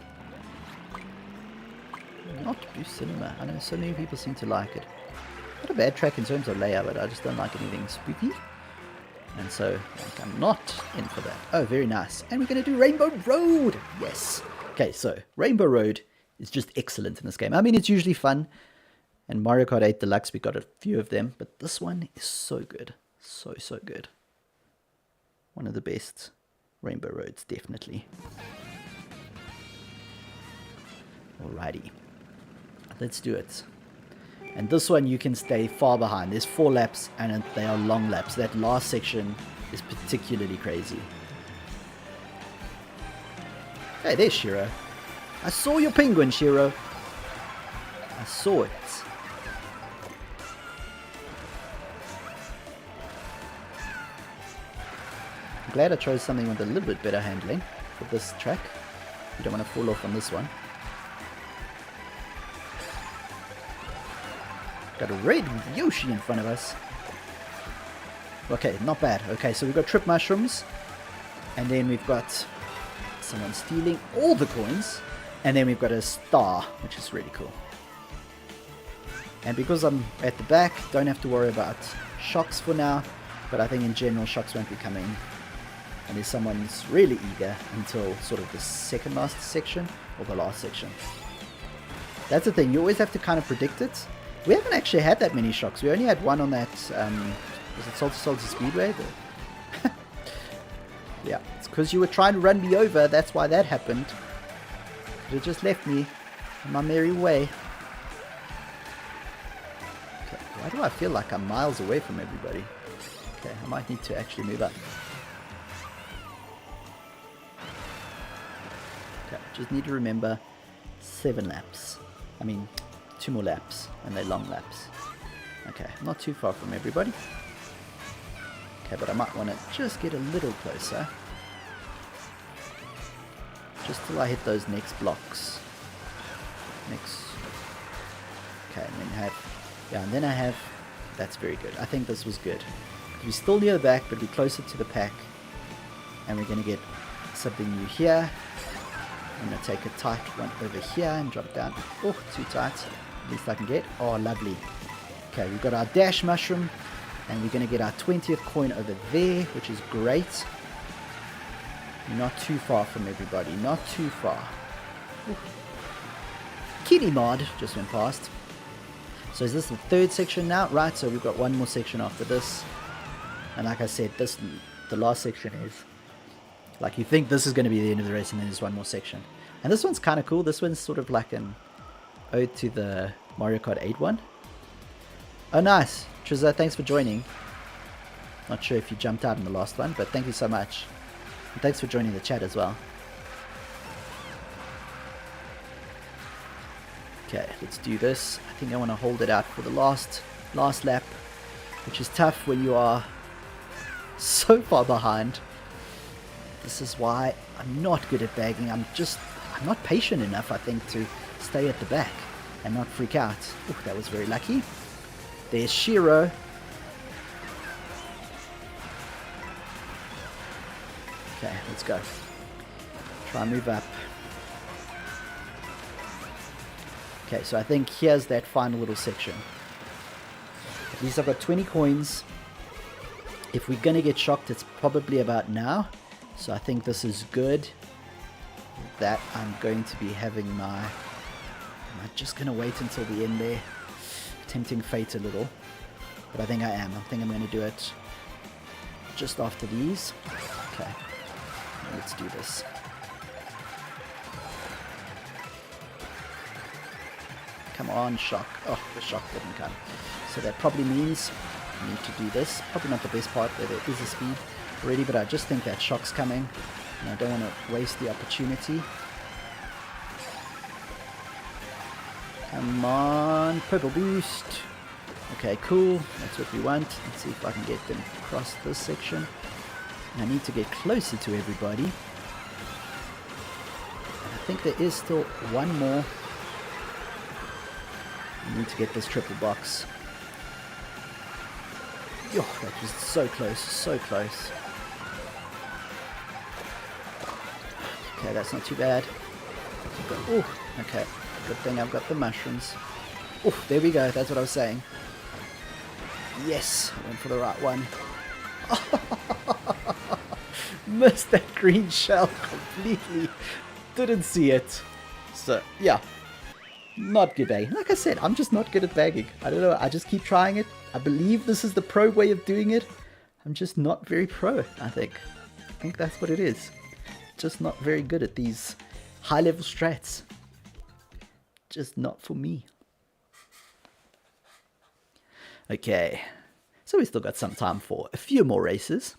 Not Boo Cinema. I know so many people seem to like it. Not a bad track in terms of layout, but I just don't like anything spooky. And so, like, I'm not in for that. Oh, very nice. And we're going to do Rainbow Road. Yes. Okay, so Rainbow Road is just excellent in this game. I mean, it's usually fun. And Mario Kart 8 Deluxe, we got a few of them. But this one is so good. So, so good. One of the best Rainbow Roads, definitely. Alrighty. Let's do it. And this one you can stay far behind. There's 4 laps and they are long laps. That last section is particularly crazy. Hey, there's Shiro. I saw your penguin, Shiro. I saw it. I'm glad I chose something with a little bit better handling for this track. You don't want to fall off on this one. Got a red Yoshi in front of us. Okay, not bad. Okay, so we've got trip mushrooms. And then we've got someone stealing all the coins. And then we've got a star, which is really cool. And because I'm at the back, don't have to worry about shocks for now. But I think in general, shocks won't be coming. And if someone's really eager until sort of the second last section or the last section. That's the thing, you always have to kind of predict it. We haven't actually had that many shocks. We only had one on that, was it Salty Speedway? Yeah, it's because you were trying to run me over. That's why that happened. You just left me on my merry way. Okay, why do I feel like I'm miles away from everybody? Okay, I might need to actually move up. Okay, just need to remember 7 laps. I mean, 2 more laps, and they're long laps. Okay, not too far from everybody. Okay, but I might want to just get a little closer. Just till I hit those next blocks. Next. Okay, and then I have, that's very good. I think this was good. We're still near the back, but we're closer to the pack. And we're going to get something new here. I'm going to take a tight one over here and drop it down. Oh, too tight. At least I can get. Oh, lovely. Okay, we've got our dash mushroom, and we're going to get our 20th coin over there, which is great. Not too far from everybody, not too far. Ooh. Kitty mod just went past. So is this the third section now? Right, so we've got one more section after this. And like I said, the last section is, like, you think this is going to be the end of the race, and then there's one more section. And this one's kind of cool. This one's sort of like an ode to the Mario Kart 8 one. Oh, nice. Trizza, thanks for joining. Not sure if you jumped out in the last one, but thank you so much. And thanks for joining the chat as well. Okay, let's do this. I think I want to hold it out for the last lap, which is tough when you are so far behind. This is why I'm not good at bagging. I'm not patient enough, I think, to stay at the back and not freak out. Ooh, that was very lucky. There's Shiro. Okay, let's go. Try and move up. Okay, so I think here's that final little section. At least I've got 20 coins. If we're going to get shocked, it's probably about now. So I think this is good. That I'm going to be having my... Am I just going to wait until the end there? Tempting fate a little. But I think I am. I think I'm going to do it just after these. Okay. Let's do this. Come on, shock. Oh, the shock didn't come. So that probably means I need to do this. Probably not the best part, but there is a speed already, but I just think that shock's coming, and I don't want to waste the opportunity. Come on, purple boost. Okay, cool. That's what we want. Let's see if I can get them across this section. And I need to get closer to everybody. And I think there is still one more. I need to get this triple box. Oh, that was so close, so close. Okay, that's not too bad. Oh, okay. Good thing I've got the mushrooms. Oh, there we go. That's what I was saying. Yes, I went for the right one. Missed that green shell completely. Didn't see it. So, yeah. Not good, eh? Like I said, I'm just not good at bagging. I don't know. I just keep trying it. I believe this is the pro way of doing it. I'm just not very pro, I think. I think that's what it is. Just not very good at these high-level strats. Just not for me. Okay. So we still got some time for a few more races.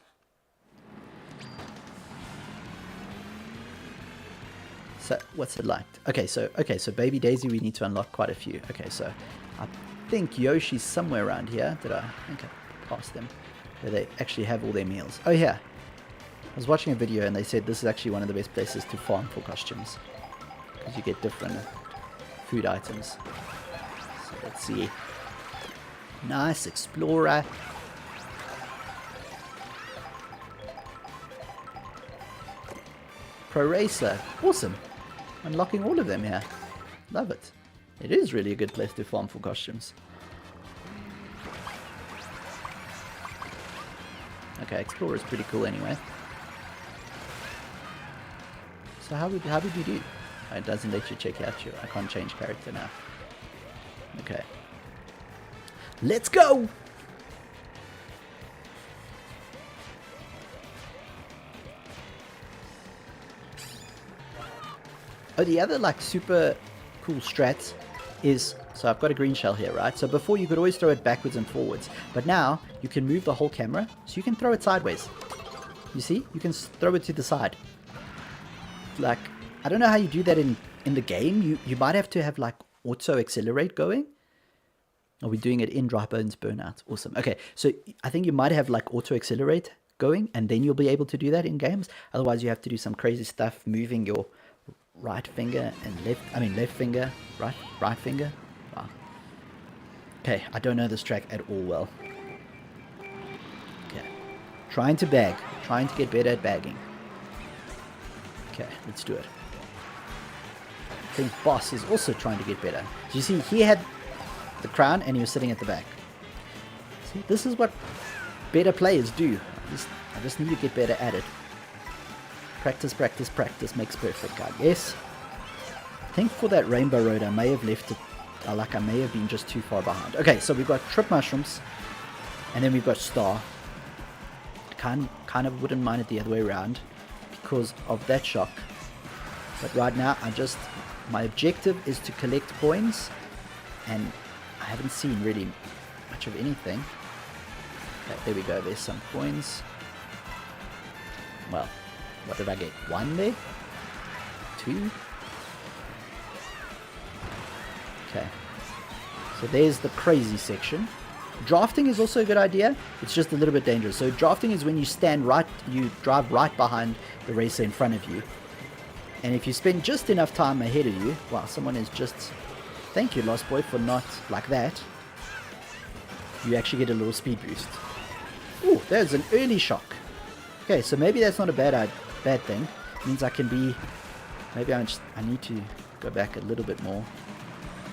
So what's it like? Okay, so Baby Daisy, we need to unlock quite a few. Okay, so I think Yoshi's somewhere around here. I think I passed them, where they actually have all their meals. Oh yeah, I was watching a video and they said this is actually one of the best places to farm for costumes because you get different food items. So let's see. Nice Explorer. Pro Racer, awesome. Unlocking all of them here. Love it. It is really a good place to farm for costumes. Okay, Explorer is pretty cool anyway. So how did you do? Oh, it doesn't let you check out your... I can't change character now. Okay. Let's go! Oh, the other like super cool strat is, so I've got a green shell here, right? So before you could always throw it backwards and forwards, but now you can move the whole camera, so you can throw it sideways. You see? You can throw it to the side. Like, I don't know how you do that in the game. You might have to have like auto accelerate going. Are we doing it in Dry Bones Burnout? Awesome. Okay, so I think you might have like auto accelerate going, and then you'll be able to do that in games. Otherwise, you have to do some crazy stuff, moving your right finger and left finger, right finger. Wow. Okay, I don't know this track at all well. Okay, trying to bag, trying to get better at bagging. Okay, let's do it. I think Boss is also trying to get better. Do you see, he had the crown and he was sitting at the back. See, this is what better players do. I just need to get better at it. Practice, practice, practice makes perfect, I guess. I think for that Rainbow Road, I may have left it, like I may have been just too far behind. Okay, so we've got Trip Mushrooms, and then we've got Star. I kind of wouldn't mind it the other way around because of that shock. But right now, my objective is to collect coins, and I haven't seen really much of anything. Okay, there we go, there's some coins. Well, what did I get? 1 there? 2? Okay. So there's the crazy section. Drafting is also a good idea. It's just a little bit dangerous. So drafting is when you drive right behind the racer in front of you. And if you spend just enough time ahead of you, wow, someone is just, thank you Lost Boy for not like that. You actually get a little speed boost. Ooh, there's an early shock. Okay, so maybe that's not a bad thing. It means I can be, maybe I need to go back a little bit more.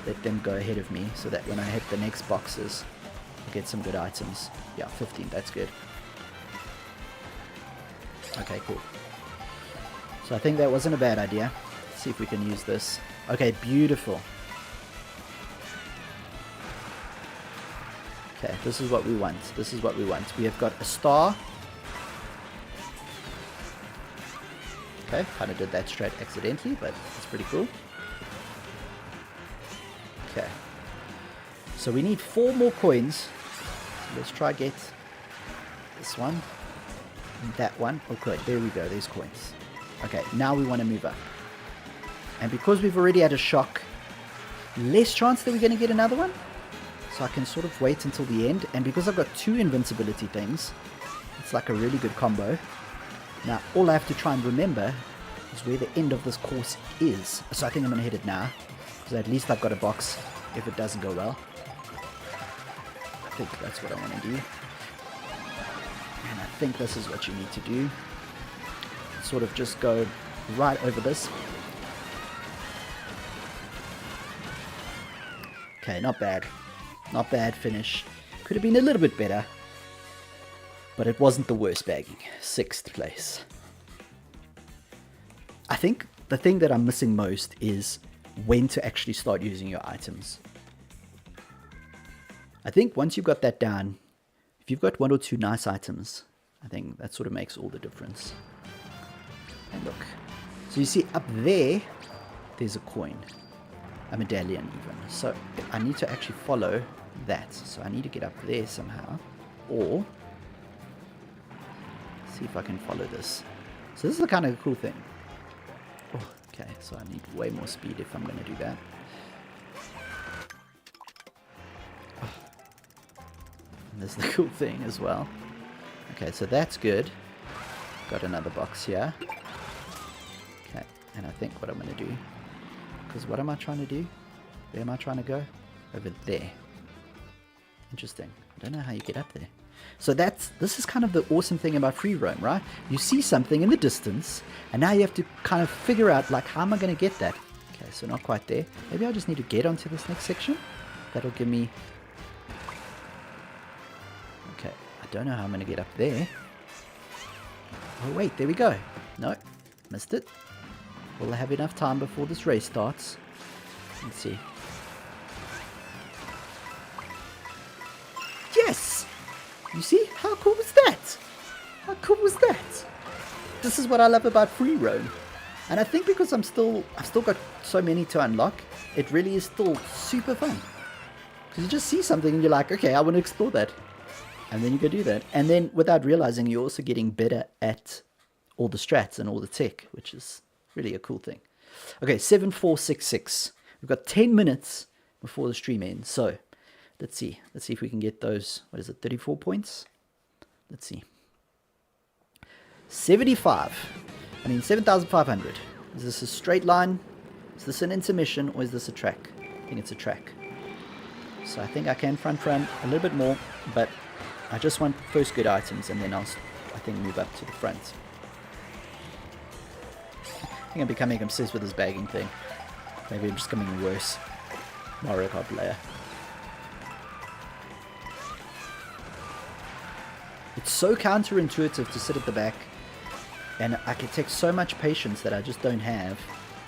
Let them go ahead of me so that when I hit the next boxes, I'll get some good items. Yeah, 15, that's good. Okay, cool. So I think that wasn't a bad idea. Let's see if we can use this. Okay, beautiful. Okay, this is what we want. This is what we want. We have got a star. Okay, kind of did that straight accidentally, but it's pretty cool. Okay. So we need 4 more coins. So let's try get this one. And that one. Okay, there we go. There's coins. Okay, now we want to move up. And because we've already had a shock, less chance that we're going to get another one. So I can sort of wait until the end. And because I've got 2 invincibility things, it's like a really good combo. Now, all I have to try and remember is where the end of this course is. So I think I'm going to hit it now. So at least I've got a box if it doesn't go well. I think that's what I want to do. And I think this is what you need to do. Sort of just go right over this. Okay, not bad. Not bad finish. Could have been a little bit better. But it wasn't the worst bagging. 6th place. I think the thing that I'm missing most is when to actually start using your items. I think once you've got that down, if you've got 1 or 2 nice items, I think that sort of makes all the difference. And look, so you see up there, there's a coin, a medallion even. So I need to actually follow that. So I need to get up there somehow, or see if I can follow this. So this is the kind of cool thing. Oh, okay, so I need way more speed if I'm going to do that. Oh. And there's the cool thing as well. Okay, so that's good. Got another box here. Okay, and I think what I'm going to do, because what am I trying to do? Where am I trying to go? Over there. Interesting. I don't know how you get up there. So this is kind of the awesome thing about free roam, right? You see something in the distance, and now you have to kind of figure out, like, how am I going to get that? Okay, so not quite there. Maybe I just need to get onto this next section. That'll give me... Okay, I don't know how I'm going to get up there. Oh, wait, there we go. No, missed it. Will I have enough time before this race starts? Let's see. Yes! You see? How cool was that? How cool was that? This is what I love about free roam. And I think because I've still got so many to unlock, it really is still super fun. Because you just see something and you're like, okay, I want to explore that. And then you go do that. And then without realizing, you're also getting better at all the strats and all the tech, which is really a cool thing. Okay, 7466. We've got 10 minutes before the stream ends. So let's see. Let's see if we can get those, what is it, 34 points? Let's see. 75. I mean, 7,500. Is this a straight line? Is this an intermission, or is this a track? I think it's a track. So I think I can front run a little bit more, but I just want first good items, and then I'll, I think, move up to the front. I think I'm becoming obsessed with this bagging thing. Maybe I'm just becoming worse Mario Kart player. It's so counterintuitive to sit at the back, and I can take so much patience that I just don't have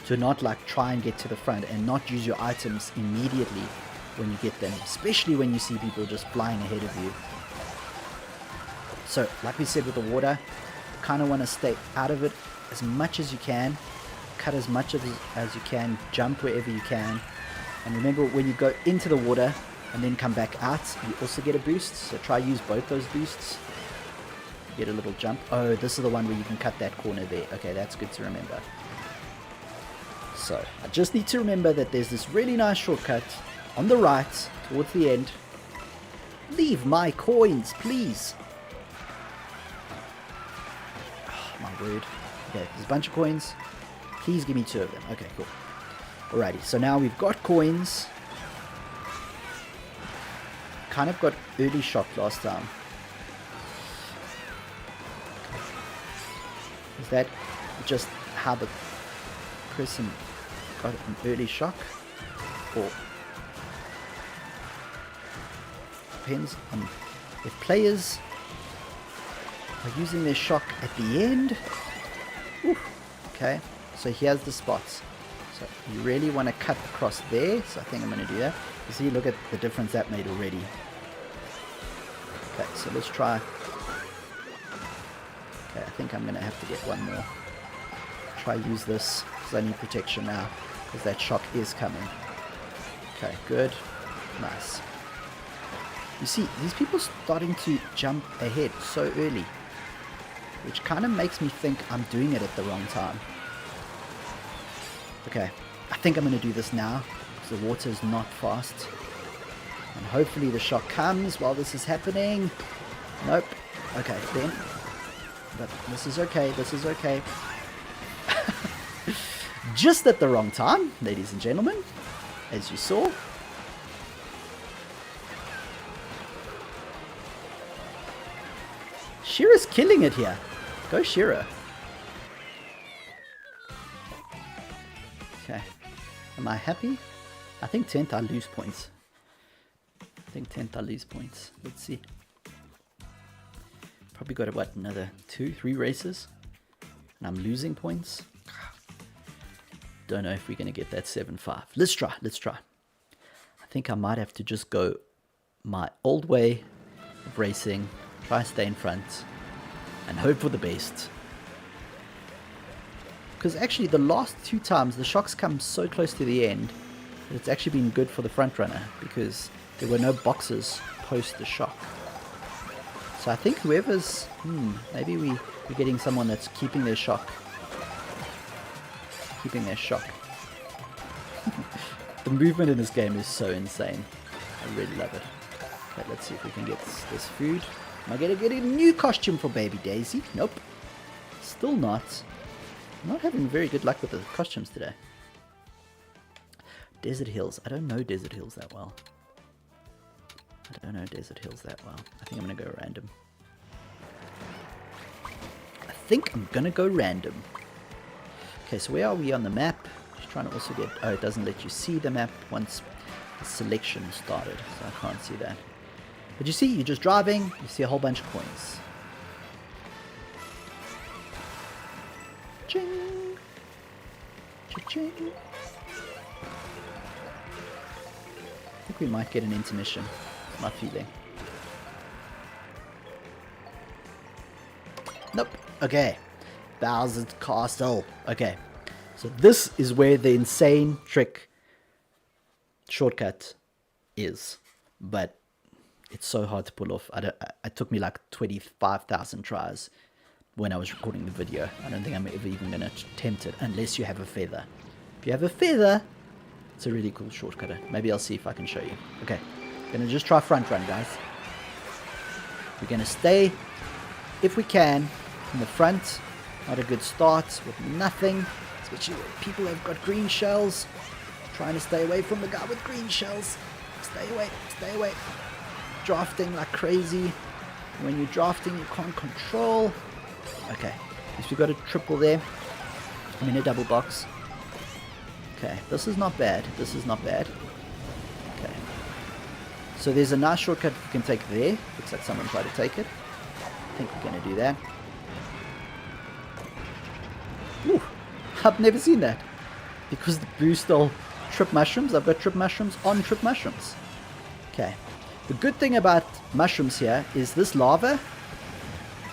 to not like try and get to the front and not use your items immediately when you get them, especially when you see people just flying ahead of you. So like we said with the water, kind of want to stay out of it as much as you can, cut as much as you can, jump wherever you can, and remember when you go into the water and then come back out, you also get a boost, so try use both those boosts. Get a little jump. Oh, this is the one where you can cut that corner there. Okay, that's good to remember. So I just need to remember that there's this really nice shortcut on the right towards the end. Leave my coins, please. Oh, my word. Okay, there's a bunch of coins. Please give me 2 of them. Okay, cool. Alrighty, so now we've got coins. Kind of got early shock last time. Is that just how the person got an early shock? Or depends on if players are using their shock at the end. Ooh, okay, so here's the spots. So you really want to cut across there, so I think I'm going to do that. You see, look at the difference that made already. Okay, so let's try. Okay, I think I'm going to have to get one more. Try use this, because I need protection now, because that shock is coming. Okay, good. Nice. You see, these people starting to jump ahead so early, which kind of makes me think I'm doing it at the wrong time. Okay, I think I'm going to do this now, because the water is not fast. And hopefully the shock comes while this is happening. Nope. Okay, then. But this is okay, this is okay. Just at the wrong time, ladies and gentlemen, as you saw. Shira's killing it here. Go Shira. Okay. Am I happy? I think 10th I lose points. I think 10th I lose points. Let's see. Probably got what, another 2-3 races, and I'm losing points. Don't know if we're gonna get that 7-5. Let's try. I think I might have to just go my old way of racing, try to stay in front, and hope for the best. Because actually the last 2 times the shocks come so close to the end that it's actually been good for the front runner, because there were no boxes post the shock. So I think whoever's... maybe we're getting someone that's keeping their shock. The movement in this game is so insane. I really love it. Okay, let's see if we can get this food. Am I going to get a new costume for Baby Daisy? Nope. Still not. I'm not having very good luck with the costumes today. Desert Hills. I don't know Desert Hills that well. I think I'm going to go random. Okay, so where are we on the map? Just trying to also get... Oh, it doesn't let you see the map once the selection started, so I can't see that. But you see, you're just driving, you see a whole bunch of coins. Ching! Cha-ching! I think we might get an intermission. My feeling. Nope. Okay. Bowser's Castle. Okay. So this is where the insane trick shortcut is. But it's so hard to pull off. It took me like 25,000 tries when I was recording the video. I don't think I'm ever even going to attempt it unless you have a feather. If you have a feather, it's a really cool shortcut. Maybe I'll see if I can show you. Okay. Gonna just try front run, guys. We're gonna stay, if we can, in the front. Not a good start with nothing, especially when people have got green shells. Trying to stay away from the guy with green shells. Stay away. Drafting like crazy. When you're drafting, you can't control. Okay, at least we got a triple there. I'm in a double box. Okay, this is not bad. Okay. So there's a nice shortcut you can take there. Looks like someone tried to take it. I think we're going to do that. Ooh, I've never seen that. Because the boo stole trip mushrooms, I've got trip mushrooms on trip mushrooms. Okay. The good thing about mushrooms here is this lava,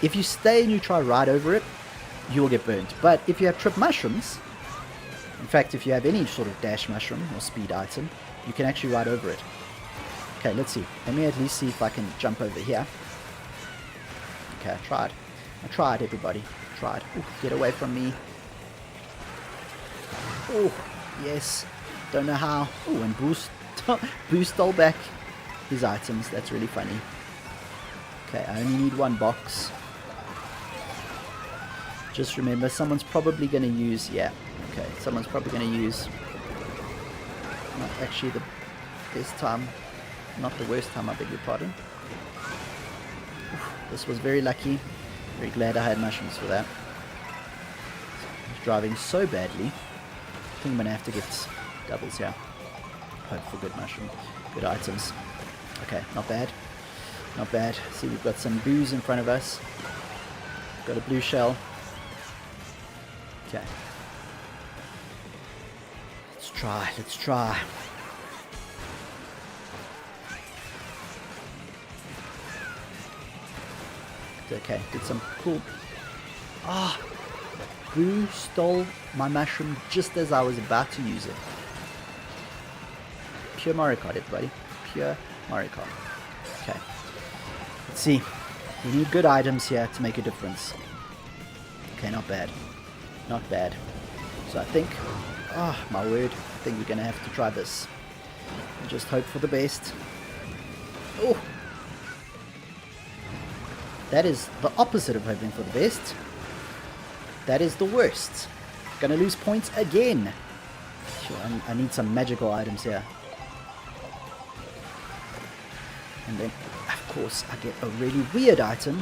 if you stay and you try right over it, you will get burnt. But if you have trip mushrooms, in fact, if you have any sort of dash mushroom or speed item, you can actually ride over it. Okay, let's see. Let me at least see if I can jump over here. Okay, I tried. I tried, everybody. I tried. Ooh, get away from me. Oh, yes. Don't know how. Oh, and Boo stole back his items. That's really funny. Okay, I only need one box. Just remember, someone's probably going to use... Yeah, okay. Someone's probably going to use... Not actually the best time. Not the worst time, I beg your pardon. Oof, this was very lucky. Very glad I had mushrooms for that. I was driving so badly. I think I'm going to have to get doubles here. Hope for good mushroom. Good items. Okay, not bad. Not bad. See, we've got some boos in front of us. Got a blue shell. Okay. Let's try. Let's try. Okay, did some cool... Ah! Boo stole my mushroom just as I was about to use it. Pure Mario Kart, everybody. Pure Mario Kart. Okay. Let's see. We need good items here to make a difference. Okay, not bad. Not bad. So I think... Oh, my word. I think we're going to have to try this. And just hope for the best. Oh! That is the opposite of hoping for the best. That is the worst. Gonna lose points again. Sure, I need some magical items here. And then, of course, I get a really weird item.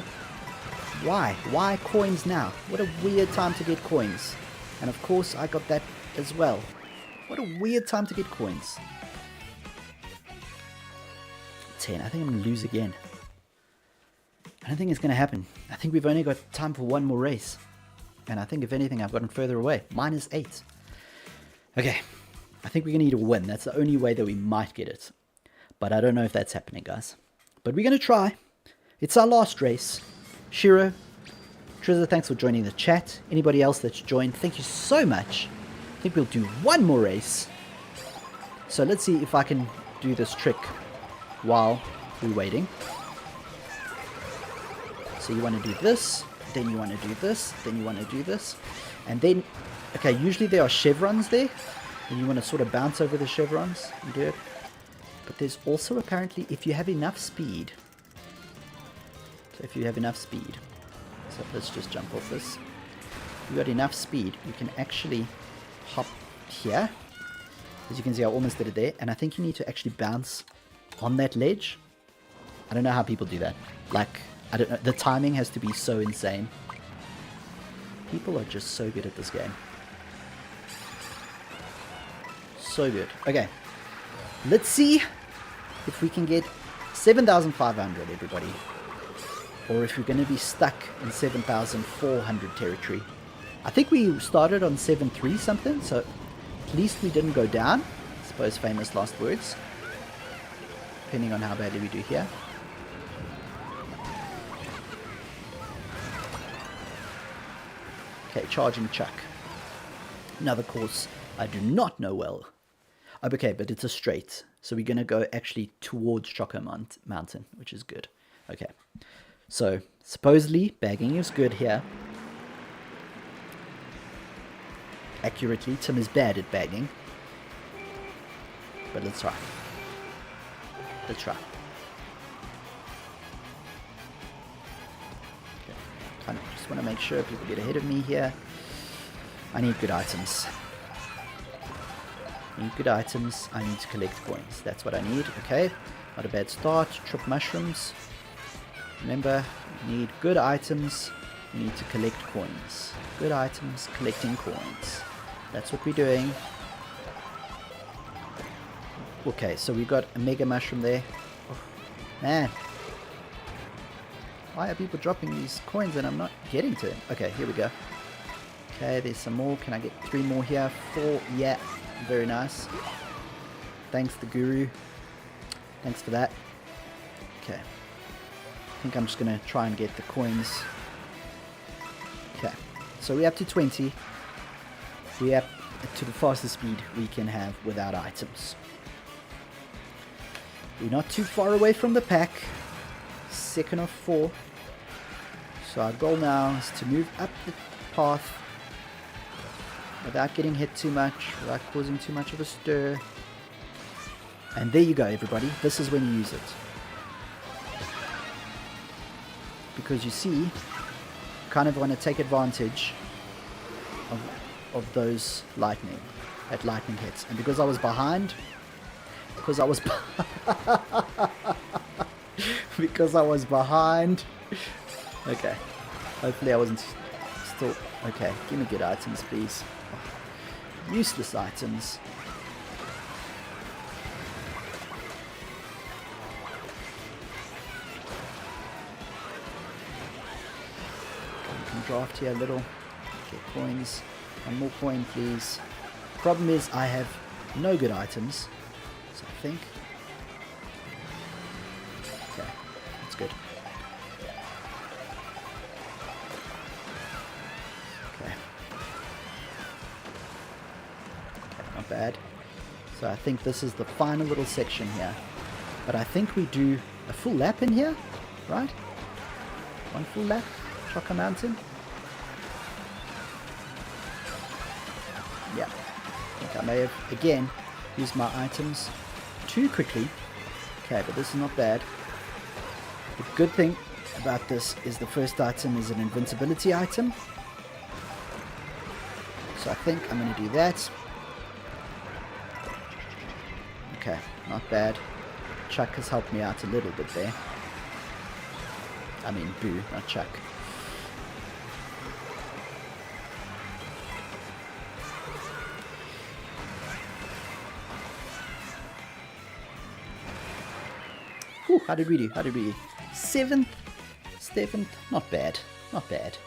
Why? Why coins now? What a weird time to get coins. And of course, I got that as well. What a weird time to get coins. 10. I think I'm gonna lose again. I don't think it's going to happen. I think we've only got time for one more race. And I think, if anything, I've gotten further away. -8. Okay. I think we're going to need a win. That's the only way that we might get it. But I don't know if that's happening, guys. But we're going to try. It's our last race. Shiro, Trizza, thanks for joining the chat. Anybody else that's joined, thank you so much. I think we'll do one more race. So let's see if I can do this trick while we're waiting. So you want to do this, then you want to do this, then you want to do this, and then, okay, usually there are chevrons there, and you want to sort of bounce over the chevrons and do it. But there's also apparently, if you have enough speed, so if you have enough speed, so let's just jump off this. If you've got enough speed, you can actually hop here. As you can see, I almost did it there, and I think you need to actually bounce on that ledge. I don't know how people do that. Like, I don't know, the timing has to be so insane. People are just so good at this game. So good. Okay. Let's see if we can get 7,500, everybody. Or if we're going to be stuck in 7,400 territory. I think we started on 7,3 something, so at least we didn't go down. I suppose famous last words. Depending on how badly we do here. Okay, charging chuck. Another course I do not know well. Okay, but it's a straight. So we're going to go actually towards Choco Mountain, which is good. Okay, so supposedly bagging is good here. Accurately, Tim is bad at bagging. But let's try. Let's try. I just want to make sure people get ahead of me here. I need good items. I need good items. I need to collect coins. That's what I need. Okay. Not a bad start. Trip mushrooms. Remember, you need good items. You need to collect coins. Good items, collecting coins. That's what we're doing. Okay, so we got a mega mushroom there. Oh, man. Why are people dropping these coins and I'm not getting to it? Okay, here we go. Okay, there's some more. Can I get 3 more here? 4. Yeah, very nice. Thanks, the guru. Thanks for that. Okay. I think I'm just going to try and get the coins. Okay. So we're up to 20. We're up to the fastest speed we can have without items. We're not too far away from the pack. Second of 4. So our goal now is to move up the path without getting hit too much, without causing too much of a stir. And there you go, everybody. This is when you use it. Because you see, you kind of want to take advantage of those lightning hits. And because I was behind, because I was behind. Okay. Hopefully I wasn't still. Okay, give me good items, please. Oh, useless items. We can draft here a little. Get coins. 1 more coin, please. Problem is, I have no good items. So I think. Okay, that's good. Okay. Okay, not bad. So I think this is the final little section here. But I think we do a full lap in here, right? 1 full lap, Chocker Mountain. Yeah, I think I may have, again, used my items too quickly. Okay, but this is not bad. The good thing about this is the first item is an invincibility item. So I think I'm going to do that. Okay, not bad. Chuck has helped me out a little bit there. I mean, Boo, not Chuck. Whew, how did we do? 7th? Not bad. Not bad.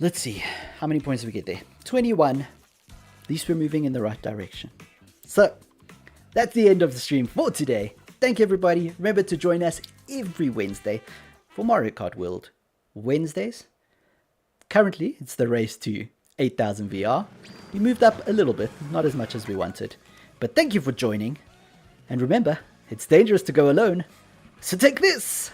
Let's see. How many points did we get there? 21. At least we're moving in the right direction. So, that's the end of the stream for today. Thank you, everybody. Remember to join us every Wednesday for Mario Kart World. Wednesdays. Currently, it's the race to 8,000 VR. We moved up a little bit, not as much as we wanted. But thank you for joining. And remember, it's dangerous to go alone. So take this!